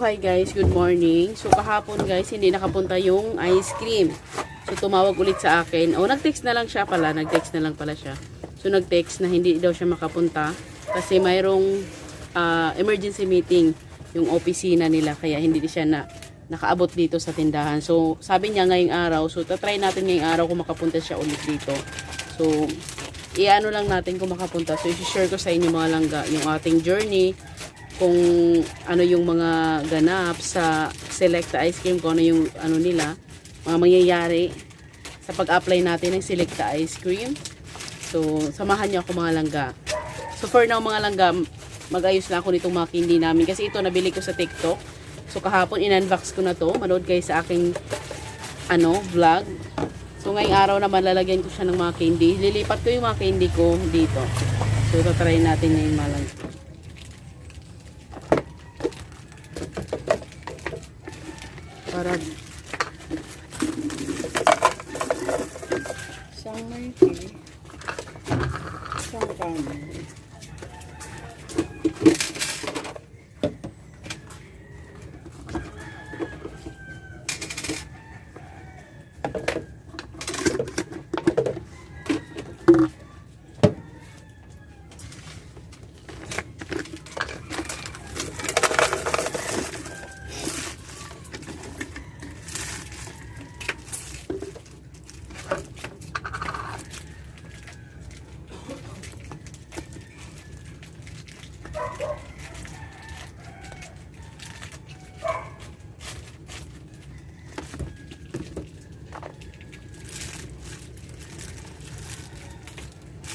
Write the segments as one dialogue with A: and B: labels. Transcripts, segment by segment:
A: hi guys, good morning. So kahapon guys, hindi nakapunta yung ice cream. So tumawag ulit sa akin. Nag-text na lang siya pala, nag-text na lang pala siya. So nag-text na hindi daw siya makapunta kasi mayroong emergency meeting yung opisina nila kaya hindi siya nakaabot dito sa tindahan. So sabi niya ngayong araw, so tatry natin ngayong araw kung makapunta siya ulit dito. So iano lang natin kung makapunta. So i-share ko sa inyo mga langga yung ating journey, kung ano yung mga ganap sa Selecta Ice Cream, kung ano yung ano nila, mga mangyayari sa pag-apply natin ng Selecta Ice Cream. So samahan niyo ako mga langga. So for now mga langga, mag-ayos na ako nitong mga candy namin kasi ito nabili ko sa TikTok. So kahapon in-unbox ko na to, manood kayo sa aking vlog. So ngayong araw naman lalagyan ko siya ng mga candy. Lilipat ko yung mga candy ko dito. So tatry natin ngayon mga langga. Para isang malaki, isang kami.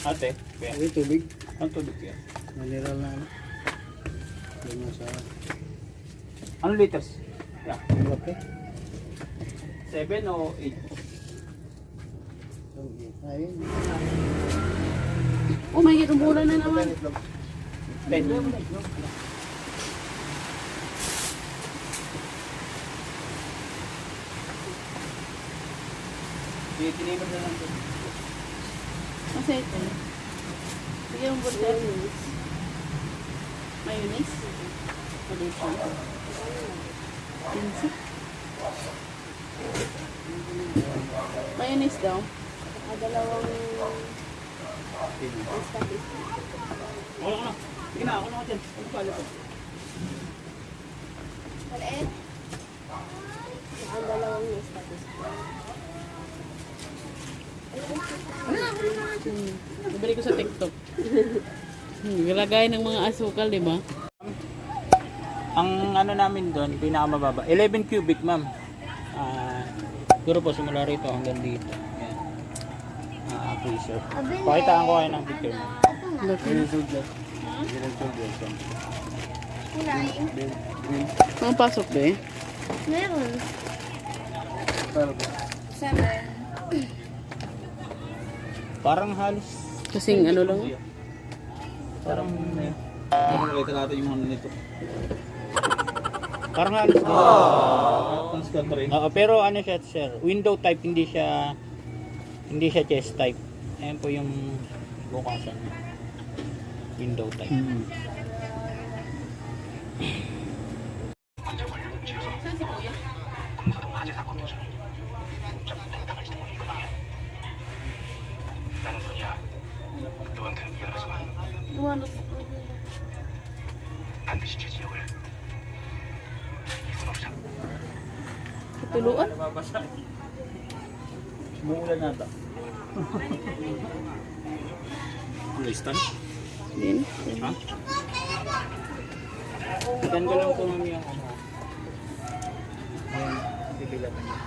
B: Ate, kaya.
C: Ay, tubig.
B: Ang tubig yan.
C: Mineral na ano. Yung nasa
B: Anong liters? Yeah.
C: laki.
B: 7 o 8?
C: Ayun.
A: Oh my God, umulan na naman.
B: 10. Tinimod na lang ito.
A: Kasi ito. Sige yung bulter. Mayonnaise. Palitan. Pinsi. Mayonnaise daw. Dalawang
B: Wala ko na. Sige na, ako na ako dyan. Ano pala ko?
D: Maliit. Ang dalawang status.
A: Nabili ko sa TikTok. Nilagay ng mga asukal, di ba?
B: Ang ano namin doon, pinakamababa. 11 cubic, ma'am. Siguro po simula rito hanggang dito. Yan. Freezer. Pakitaan ko kayo ng picture mo.
D: Kulay.
A: Ang pasok ba eh?
D: Meron.
C: Pero
D: 7.
B: Parang halos.
A: Kasing ano lang.
B: Parang
C: nakita natin yung ano nito.
B: Parang halos.
C: Ang scan rin.
B: Oo, pero ano siya, sir? Window type, hindi siya chest type. Ayan po yung bukasan. Window type.
A: Tuluan?
B: Umuulan nata. Listan?
A: Din.
B: Ha? Ikan ko lang po mami yung ano. Ayan, bibilatan niya.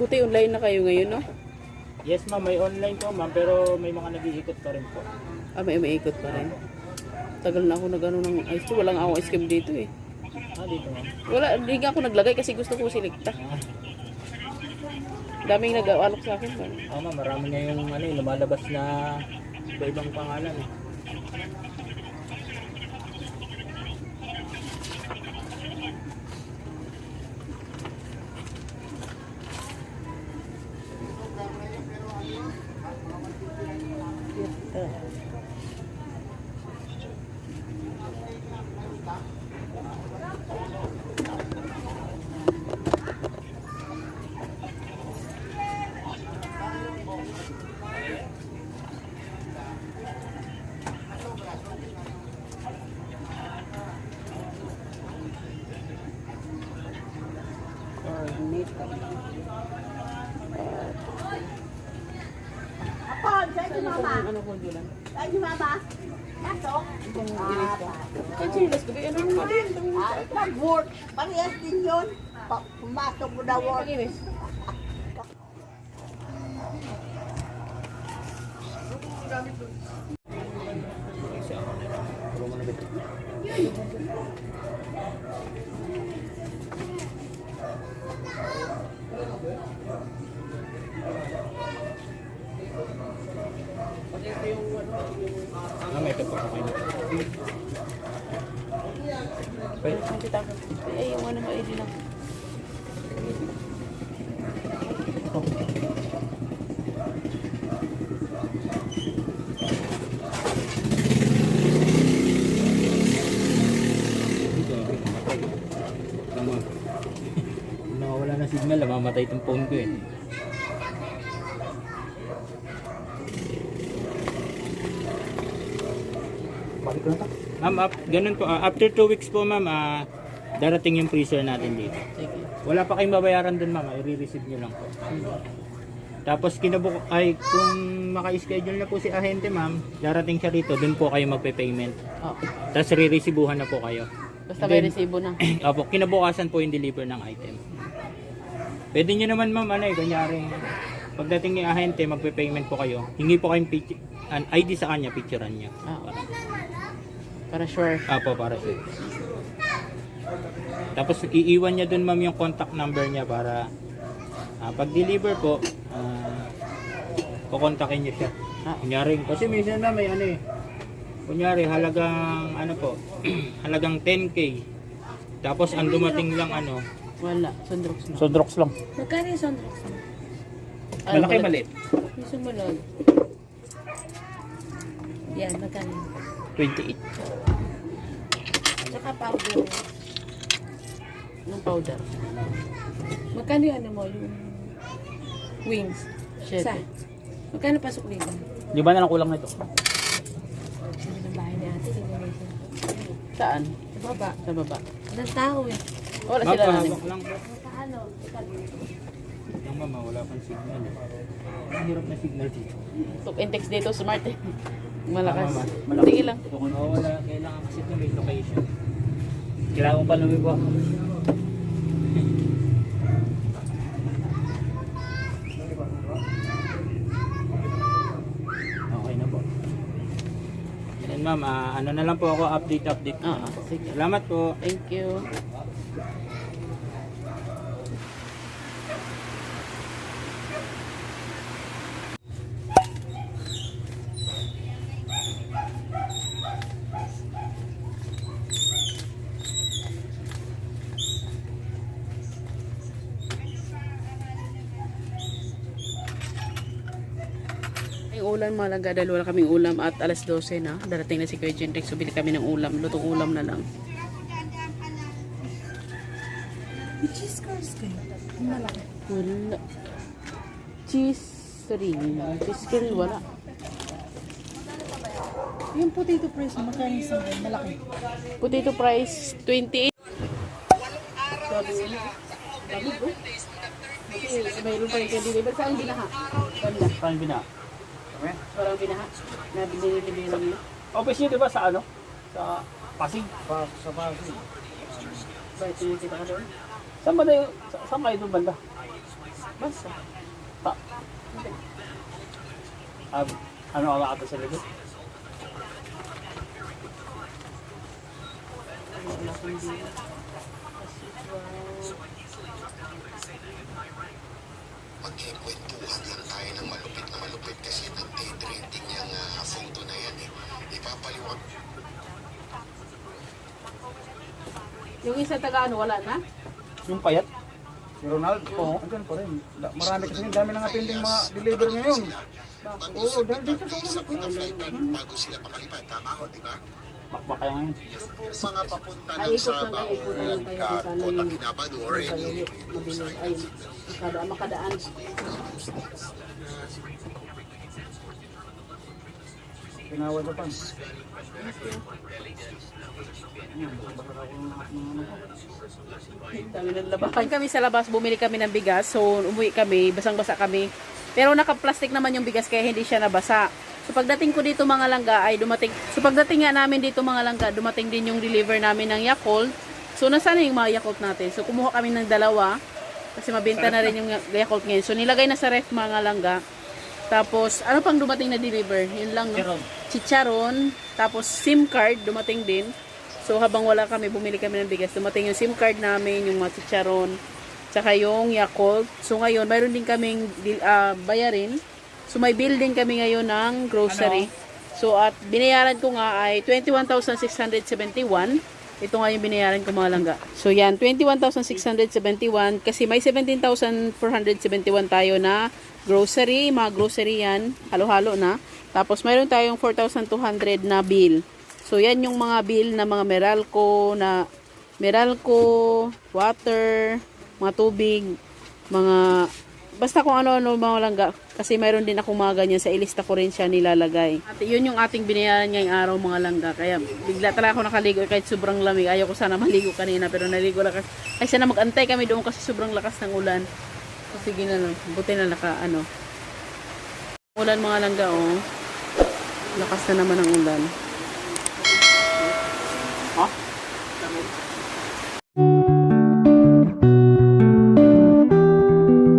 A: Buti online na kayo ngayon, no?
B: Yes ma'am, may online po ma'am, pero may mga nag-iikot pa rin po.
A: May ikot pa rin. Tagal na ako nag-ano ng ice cream. Walang ako ice cream dito eh.
B: Dito ma'am.
A: Wala, hindi nga ako naglagay kasi gusto ko silikta. Daming nag-aalok sa akin ba?
B: Oo ma'am, marami na yung ano, yung lumalabas na iba-ibang pangalan eh.
A: Ano ko dyan?
E: Ay, mama. Nasok.
A: Itong gilis ko. Kanchilas ko. Ano mo din?
E: Nag-work. Parehas din yun. Pumasok mo na work.
A: Gilis.
B: Ito po kayo.
A: Nakita ko. Ay, yung ano ba, hindi lang.
B: Nawawala na signal, mamatay itong phone ko eh.
C: Balik ko na to.
B: Ma'am, ganun po. After 2 weeks po ma'am, darating yung freezer natin dito.
A: Sige.
B: Wala pa kayong babayaran dun ma'am, i-receive nyo lang po. Tapos kung maka-schedule na po si ahente ma'am, darating siya rito, dun po kayo magpe-payment.
A: Oh.
B: Tapos re-receivehan na po kayo.
A: Basta may resibo na.
B: Opo, kinabukasan po yung deliver ng item. Pwede nyo naman ma'am, kunyari, pagdating ni ahente, magpe-payment po kayo. Hingi po kayong an ID sa kanya, picturean niya.
A: Para sure.
B: Apo, para sure. Tapos iiwan niya dun ma'am yung contact number niya para pag-deliver po, kukontakin niyo siya. Kunyari, kasi minsan na may ano eh. Kunyari, halagang ano po, halagang 10K. Tapos ang dumating lang ano,
A: Wala. Sundrox na.
C: Sodrox lang.
D: Magkano yung Sandrox?
C: Malaki, maliit.
D: Yung sumunod. Yan, magkano?
B: 28.
D: Tsaka powder.
A: Ng powder.
D: Magkano yung ano mo? Yung wings? Isa.
A: Siyete.
D: Magkano pasok dito?
C: Di ba na lang kulang na ito?
D: Sabi ng bahay ni ate, tingnan mo siya.
A: Saan?
D: Sa baba.
A: Sa baba.
D: Walang tao eh.
A: Wala sila na.
B: Hawak lang po.
D: Paano?
B: Yung mama, wala pang signal. Ang hirap na signal dito.
A: Tuk intex dito, smart eh. Malakas.
B: Malakas.
A: Sige lang.
B: Oo, wala. Kailangan kasi ito may location. Kailangan mo pa lumibo. Okay na po. Yan ma'am, ano na lang po ako, update.
A: Sige.
B: Salamat po.
A: Thank you. Yung ulam mga langga dahil wala kaming ulam at alas 12 na. Darating na si Kuya Jendrik. So bili kami ng ulam. Lutong ulam na lang.
E: May cheese curls kayo. Ang malaki.
A: Wala. Cheese ring. Cheese curl wala.
E: Yung potato fries, magkano yung isang malaki?
A: Potato price 28. Sabi nila. Sabi ko. Kasi mayroon pa rin kayo deliver. Saan binaha? Banda.
C: Saan bina?
A: Parang binaha. Nabili lang yun.
C: Office niyo, di ba, sa ano? Sa Pasig? Sa Pasig.
A: Bakit tinitita ka doon?
C: Saan ba na saan kayo doon banda?
A: Basta.
C: Ano ang ata sa likod?
A: Wala kang deal.
F: kwentuhan lang tayo ng malupit na malupit kasi nagtitrending yung photo na yan eh. Ipapaliwag.
A: Yung isa taga ano, wala na?
B: Yung payat.
C: Si Ronald, andyan pa rin. Marami kasi dami na nga pending mga deliver ngayon. Oo, dahil dito sa ulo.
F: Bago sila makalipad, tama ko, di ba?
B: Bakbak kaya ngayon.
F: Yung mga papunta
A: Ay,
F: ng
A: ikot lang
F: Sabah,
A: kayo, ikot lang kayo kung saan
F: Kota
A: yung
F: Kinabalu or any
A: mabilis. Ay, makadaan.
C: Tinawad na pa.
A: Dami ng labahan. Kami sa labas, bumili kami ng bigas. So, umuwi kami, basang-basa kami. Pero naka-plastic naman yung bigas kaya hindi siya nabasa. So, pagdating ko dito mga langga ay dumating. So, pagdating nga namin dito mga langga, dumating din yung deliver namin ng Yakult. So, nasaan na yung mga Yakult natin? So, kumuha kami ng dalawa. Kasi mabenta na rin yung Yakult ngayon. So, nilagay na sa ref mga langga. Tapos, ano pang dumating na deliver? Yun lang, no? Chicharon. Tapos, SIM card dumating din. So, habang wala kami, bumili kami ng bigas. Dumating yung SIM card namin, yung mga chicharon, tsaka yung Yakult. So, ngayon, mayroon din kaming bayarin. So, may bill din kami ngayon ng grocery. So, at binayaran ko nga ay 21,671. Ito nga yung binayaran ko mga langga. So, yan, 21,671 kasi may 17,471 tayo na grocery. Mga grocery yan, halo-halo na. Tapos, mayroon tayong 4,200 na bill. So, yan yung mga bill na mga Meralco, water, mga tubig, mga, basta kung ano-ano mga langga. Kasi mayroon din akong mga ganyan, sa ilista ko rin siya nilalagay. At yun yung ating binayaran ngayong araw mga langga. Kaya bigla talaga ako nakaligo kahit sobrang lamig. Ayaw ko sana maligo kanina pero naligo lang kasi. Ay sana mag-antay kami doon kasi sobrang lakas ng ulan. So, sige na lang. Buti na ulan mga langga oh. Lakas na naman ang ulan.